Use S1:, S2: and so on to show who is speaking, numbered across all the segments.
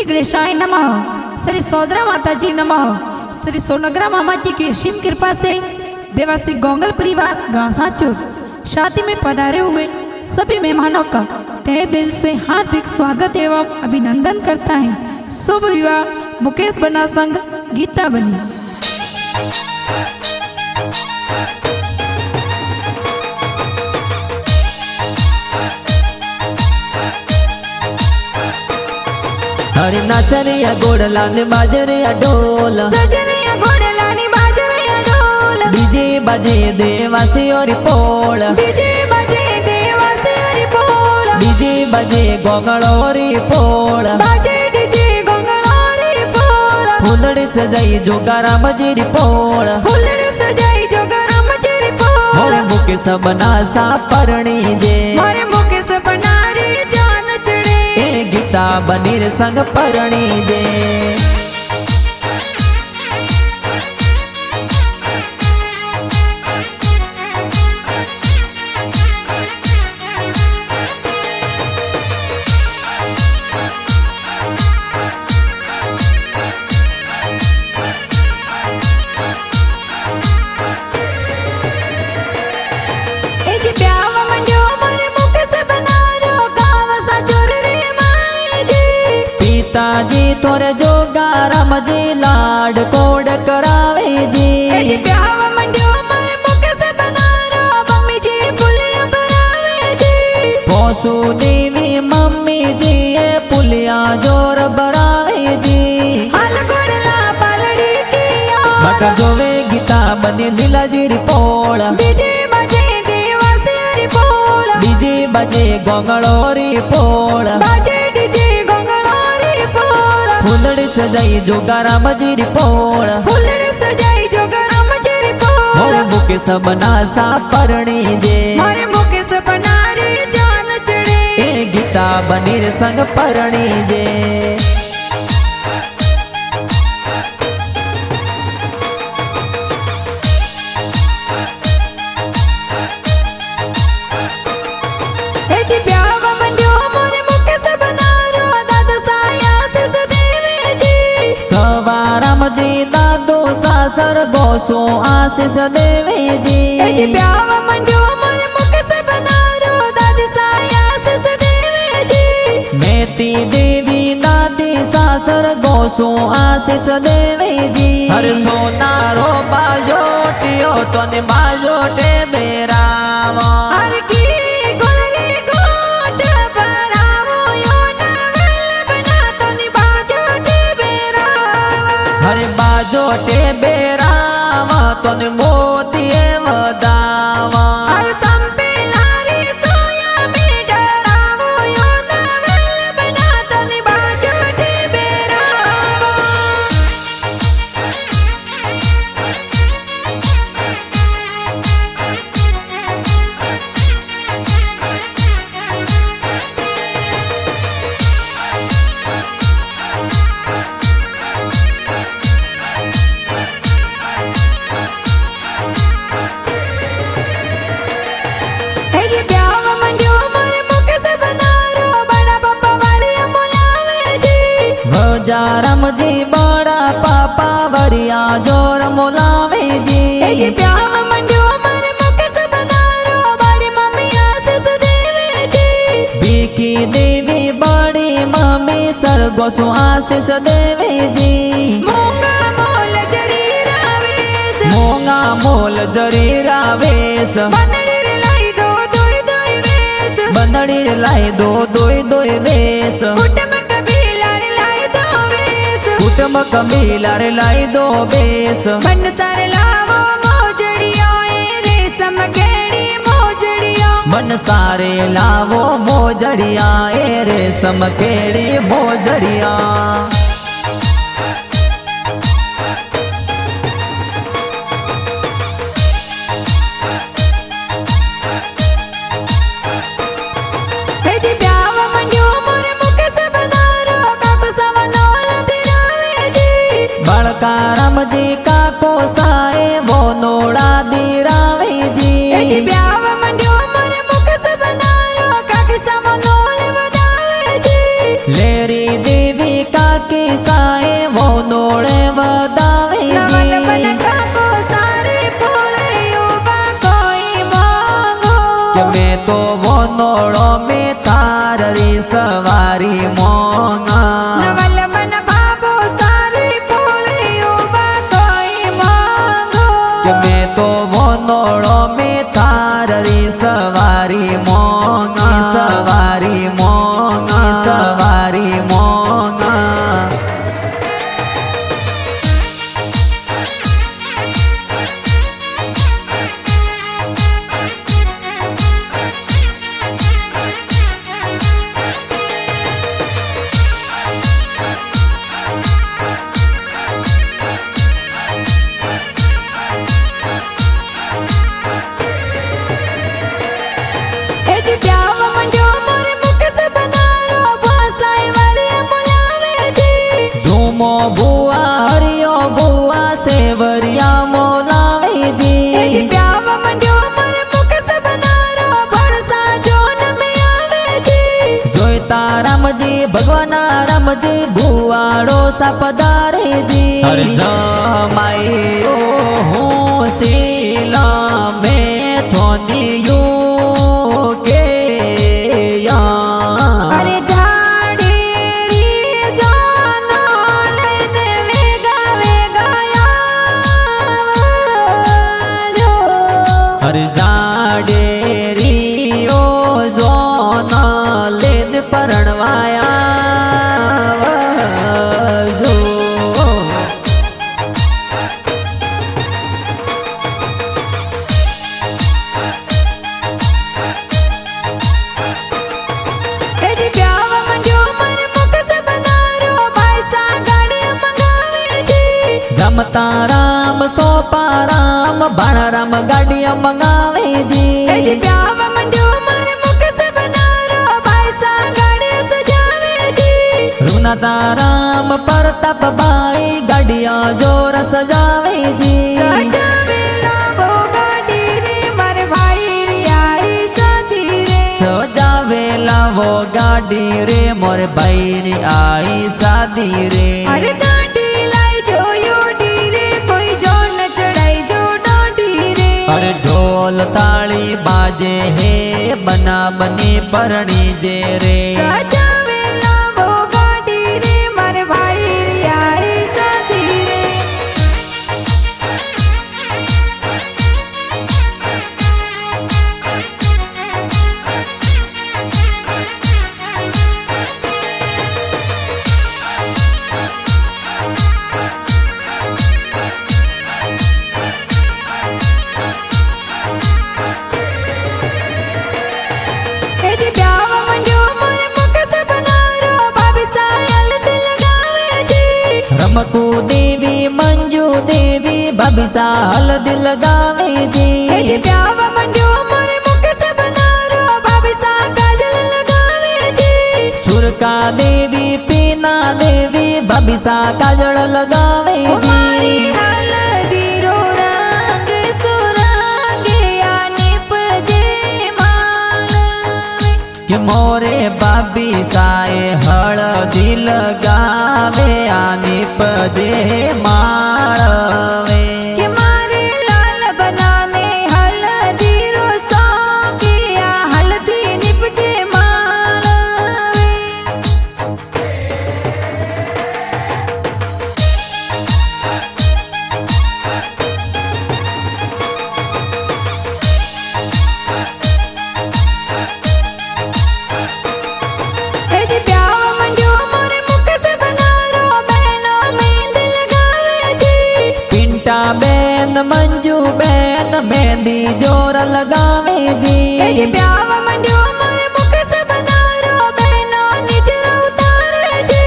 S1: गणेशाय नमः, श्री सौदरा माता जी नमः। श्री सोनग्रा मामा जी की असीम कृपा से देवासी गोंगल परिवार गांव सांचूर शादी में पधारे हुए सभी मेहमानों का तहे दिल से हार्दिक स्वागत एवं अभिनंदन करता है शुभ विवाह मुकेश बना संघ गीता बनी।
S2: हरे नाचरिया गोड़ला ने बाजरिया ढोल,
S1: सजरिया गोड़ला ने बाजरिया ढोल,
S2: डीजे बजे देवासी और पोल,
S1: डीजे बजे देवासी और पोल,
S2: डीजे बजे गोंगलोरी पोल,
S1: बाजे डीजे गोंगलोरी पोल,
S2: फुलड़ी सजाई जोगारा मजीरी पोल,
S1: फुलड़ी सजाई जोगारा मजीरी पोल,
S2: मोरे मुके सबना सा परणी जे,
S1: मोरे मुके सबना रे जान चढ़े,
S2: ए गीता बनीर संग परणी जे। पिताजी तोरे जोगारा मजी लाड कोड करावे जी,
S1: ब्याह मंडियो मारे मुके से बना रो मम्मी जी पुलिया बनावे जी,
S2: पोसू देवी मम्मी जी ये पुलिया जोर बरावे जी,
S1: हाल गोड़ला पालड़ी किया
S2: मकर जोवे गीता बनी लीला जी रिपोल,
S1: डीजे बजे देवासी री पोल,
S2: डीजे बजे गोंगलोरी पोल,
S1: बाजे डीजे गोंगलोरी पोल,
S2: फुलड़ी सजाई जोगारा मजीरी पोल,
S1: फुलड़ी सजाई जोगारा मजीरी पोल,
S2: मोरे मुके सबना सा परणी जे,
S1: मोरे मुके सबना रे जान चढ़े,
S2: ए गीता बनीर संग परणी जे। जी दादो सासर गोसो आशीष देवे जी,
S1: ब्याह मंडो मोरे मुके से बना रो दादी साया आशीष देवे जी,
S2: मेती देवी दादी सासर गोसो आशीष देवे जी, हर सोनारो बाजोटियो तोने बाजोटे बेरावा,
S1: हर की गोलरी गोट बरावो यो नवल बना तोने बाजोटे बेरावा,
S2: हर बाजोटे बेरावा तोने मोतिए वदावा,
S1: हर संपे लारी सोया में डरावो यो नवल बना तोने बाजोटे बेरावा।
S2: जारम जी बड़ा पापा बरिया जोर मोलावे जी,
S1: ब्याह मंडो मारे मुके से बना रो बड़ी मम्मी आशीष देवे जी,
S2: बीकी देवी बड़ी मम्मी सरगोसु आशीष देवे जी,
S1: मूंगा मोल जरीरा वेश,
S2: मूंगा मोल जरीरा वेश,
S1: बंदड़ी लाई दो दोई दोई वेश,
S2: बंदड़ी लाई दो दोई दोई वेश, कुटुंब कबीला रे लाई दो बेस,
S1: बन सर लावो मोजड़ियो रेशम केड़ी मोजड़ियो,
S2: मन सारे लावो मोजड़िया ए रेशम केड़ी मोजड़िया। बड़कारम जी का कोसाए वो नोड़ा दिरावे जी,
S1: ब्याह मंडो मोरे मुके से बना रो काकी समनोल बजावे जी,
S2: लेरी देवी काकी साए वो नोड़े वदावे
S1: नवल
S2: जी।
S1: बन काको सारे फूले उबा कोई मांगो
S2: कि मैं तो वो नोड़ो में तारी सवारी मोंगा।
S1: नवल बन बाबो सारे फूले उबा कोई मांगो
S2: कि मैं तो वो नोड़ो में तारी सवारी मोंगा। सवारी मोंगा सवारी मोंगा।
S1: प्याव मंजो मोरे मुख से बनारो भाषाई वाले मुलावे जी।
S2: झूमो बुआ हरियो बुआ सेवरिया मोलावे जी।
S1: प्याव मंजो मोरे मुख से बनारो भरसा जोन में आवे जी।
S2: जोईता राम जी भगवान राम जी भुआड़ो सा पधारे जी। हर जमाई ओ हूँ सीला में थोनियो के या।
S1: अरे झाड़ेरी जानो लेने वेगा वेगा यावलो।
S2: हर जाडेरी ओ जोना लेन परणवाया जो।
S1: प्याव मंजो मोरे मुख से बनारो भाईसा गाड़ी मंगावे जी।
S2: रमता राम सोपा राम बाणा राम गाड़िया मंगावे जी।
S1: प्याव मंजो मोरे मुख से बनारो भाईसा गाड़ी सजावे जी।
S2: रुनाता राम परताप बाई गाड़िया जोर सजावे जी।
S1: सजावे लाभो गाड़ी रे मारे भाई री आई शादी रे।
S2: सजावेला वो गाड़ी रे मोर भाई री आई शादी रे।
S1: अरे गाड़ी लाई जो योडी रे कोई जो न चढ़ाई जो डांडी रे।
S2: अरे ढोल ताली बाजे है बना बनी परणी जे रे।
S1: सजावे लाभो गाड़ी रे मारे भाई री आई शादी रे। प्याव मंजो मोरे मुख से बनारो भाभी सायल दिल गावे जी।
S2: रमकू देवी मंजू देवी बबिसा हल्दी लगावे जी।
S1: प्याव मंजो मोरे मुख से बनारो भाभी सा काजल लगावे जी।
S2: सुरका देवी पीना देवी बबिसा काजल लगावे
S1: हमारी
S2: जी।
S1: हल्दी रो रंग सुरंगे आने पजे मालवे।
S2: कि मोरे बाबी साए हळदी लगावे आनी पजे माळवे।
S1: कि मारे लाल बनाने हल्दी रो सौंगे आ हल्दी निपजे मालवे। प्याव मंजो मोरे मुख से बनारो बहनों में दिल गावे जी।
S2: पिंटा बेन मंजू बेन मेहंदी जोर लगावे जी।
S1: प्याव मंजो मोरे मुख से बनारो बहनों निजरा उतारे जी।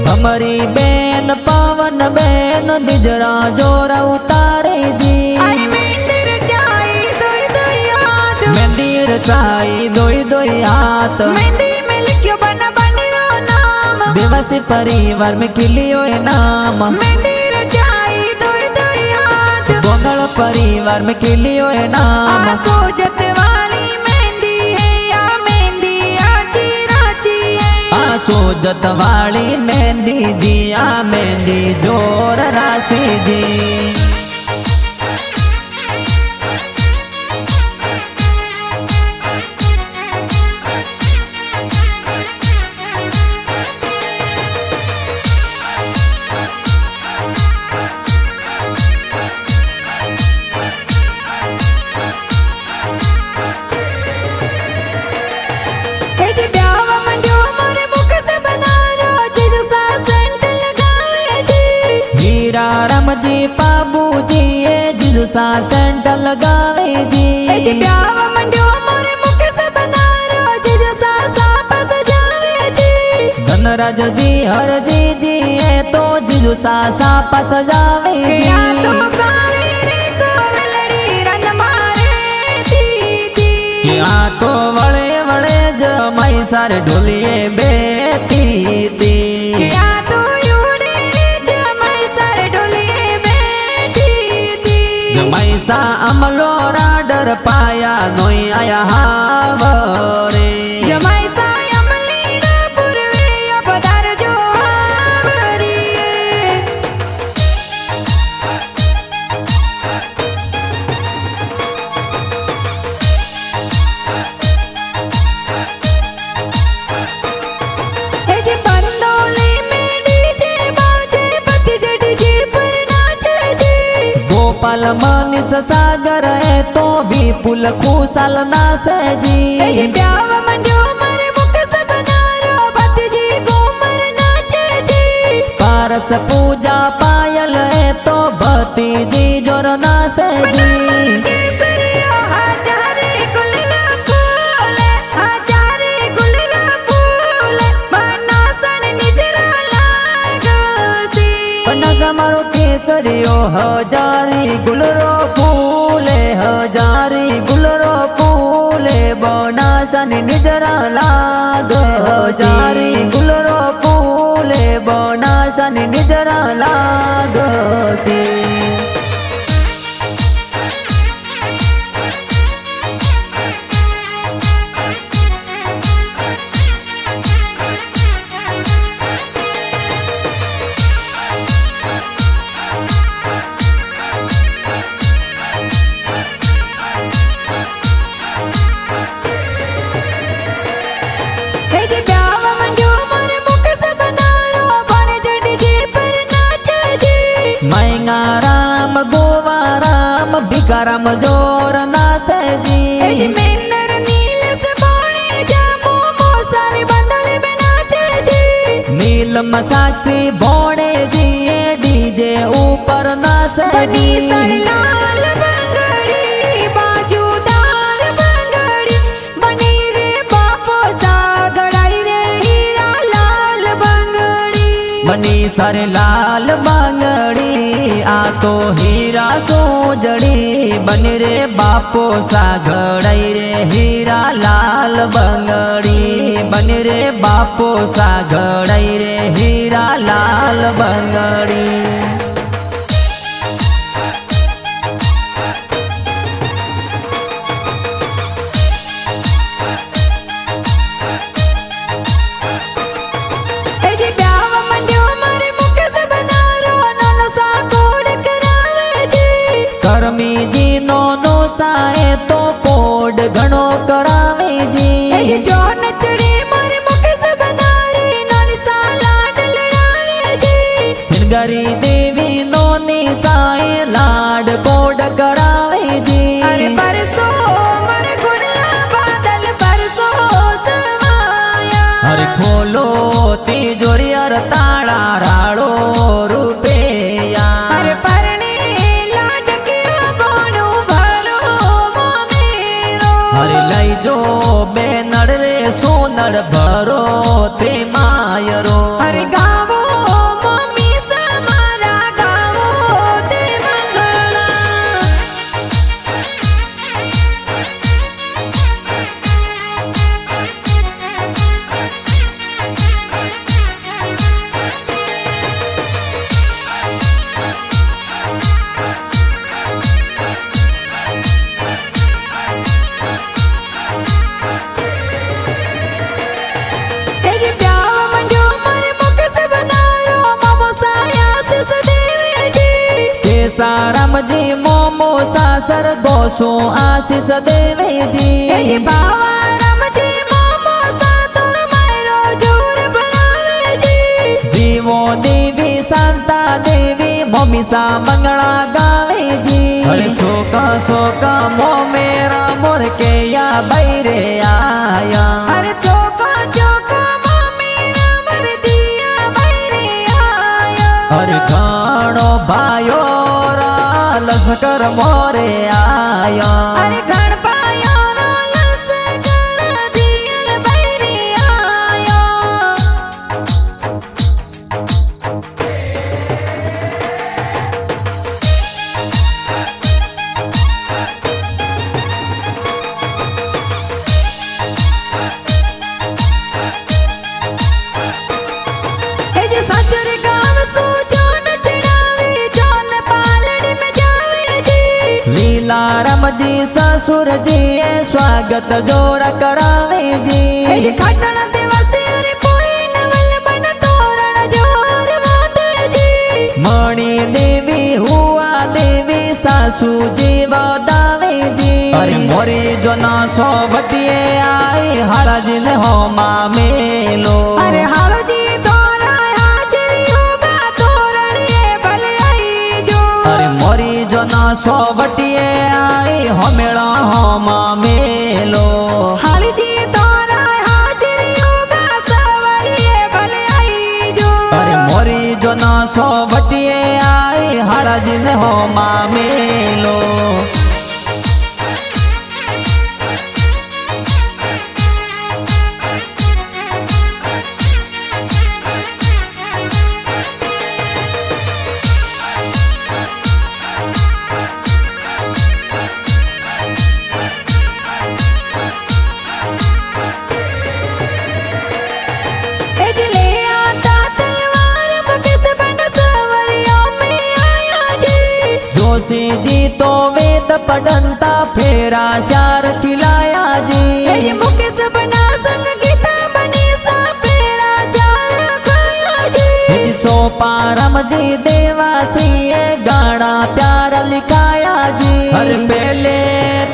S2: भमरी बेन पवन बेन निजरा जोर उतारे जी।
S1: आई मेंदिर चाई दोई दोई हाथ।
S2: मंदिर चाई दोई दोई हाथ।
S1: मेहंदी में लिखियो बना बनी रो नाम।
S2: दिवस परिवार में खिलियो है नाम।
S1: मेंदिर चाई दोई दोई हाथ।
S2: गोंगल परिवार में खिलियो है नाम।
S1: सोजत वाली मेहंदी है या मेहंदी आची राची है।
S2: सोजत वाली मेहंदी जी आ मेहंदी जोर राशि जी। जी बाबू जी ये जीजू सा सेंट लगावे जी।
S1: ब्याह मंडियो मोरे मुख से बनारो जीजू सा साप सजावे जी।
S2: धनराज जी हर जी ये तो जीजू सा साप सजावे जी।
S1: या तो काली रे कोवलड़ी रन मारे दीदी।
S2: या तो वळे वळे जमाई सारे ढोलिए बेटी दी।
S1: या तो यूड़े जमाई सारे ढोलिए
S2: मैसा अमलो राडर पाया नोई आया हावरे।
S1: जमाई सा अमली ना पुरवे अपदार जो हावरी। जी पंडोले में डीजे बाजे पति जड़ी पर नाचे जी।
S2: गोपाल मनीष सागर है तो भी पुल खुशाल नासे जी।
S1: ब्याह मंडियो मारे मुख से बनारो भतीजी गोमर नाचे जी।
S2: पारस पूजा पायल है तो भतीजी जोर नासे जी।
S1: हजारे गुलरा फूल बनासन निजरा लागसी।
S2: मारो केसरियो हजारी गुलरो फूले हजारी गुलरो फूले बनासन निजरा लाग। हजारी गुलरो फूले बनासन निजरा लाग सी। राम गोवा राम भिकाराम जोर नासे जी।
S1: मेंदर नील से बोले जामो मोसारी बंदल में नाचे जी।
S2: नीलम साक्षी भोणे जी ये डीजे ऊपर नासे जी।
S1: लाल बंगड़ी बाजूदार बंगड़ी बनी रे बापो सागड़ाई रे हीरा लाल बंगड़ी।
S2: बनी सारे लाल बंगड़ी आ तो हीरा सोजड़ी। बन रे बापो सागड़ाई रे हीरा लाल बंगड़ी। बन रे बापो सागड़ाई रे हीरा लाल बंगड़ी। करमी जी नो साए तो कोड घणो करावे जी।
S1: जो नचड़े मारे मुख से बनारे नानी सा लाड लड़ावे जी।
S2: सिंगारी देवी नोनी साए लाड कोड करावे जी।
S1: अरे परसो मर गुड़ला बादल परसो सवाया।
S2: अरे खोलो तिजोरी अर ताड़ा राड़ो रुपया।
S1: अरे परने लाड किया बोनो भरो मेरो।
S2: अरे लई जो बेनड़ रे सोनड़ भरो ते मायरो।
S1: अरे गावो मम्मी समारा गावो ते मंगला। ब्याह
S2: सो आशीष देवे जी
S1: ये बाबा राम जी मामा सातुर मायरो जोर बनावे जी
S2: जीवो देवी शांता देवी मम्मी सा मंगला गावे जी अरे सोका मो मेरा मोर के या बैरे आया
S1: अरे चौका चौका मम्मी राम दिया बैरे आया
S2: अरे घणो भायो रा लश्कर मोरे आया
S1: अरे घण पायो रो लश्कर दियल बैरे आया हे जे सचर गाव सो जोन चढ़ावे जोन पालड़ी में जावे जी
S2: लीला राम जी ससुर जी स्वागत जोर करावे जी
S1: हे जे खटण दिवसे अरे पोई नवल बन तोरण जोर माते जी
S2: मणि देवी हुआ देवी सासू जी बदावे जी अरे मोरी जो ना सो बटिए आई हरा जिन हो मेलो
S1: अरे हालो जी तोरा हाजरी होगा तोरण ये भल आई जो
S2: अरे मोरी जो ना सो बटिए आई हो मेला हो मेलो
S1: हाली जी तोरा हाजरी होगा सवारी ये भल आई जो
S2: अरे मोरी जो ना सो बटिए आई हरा जिन हो मेलो
S1: ले आता तलवार मुकेश बन सवरियों में आया जी
S2: जोशी जी तो वेद पढ़ंता फेरा श्यार खिलाया जी
S1: ये मुकेश बना संग गीता बनी सा पेरा जार खाया जी
S2: सो पारम जी देवासी ये गाना प्यारा लिखाया जी हर पहले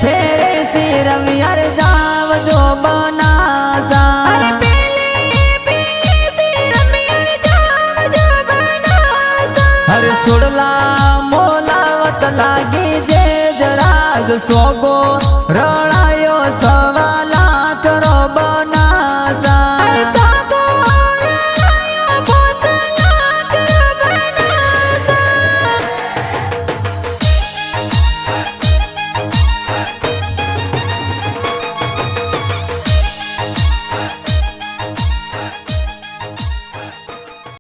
S2: फेरे सिर विहर जाव जो बनासा
S1: अरे पहले सिर में जाव जो बनासा
S2: हर सुड़ला मोलावत लागी जे जराग सोगो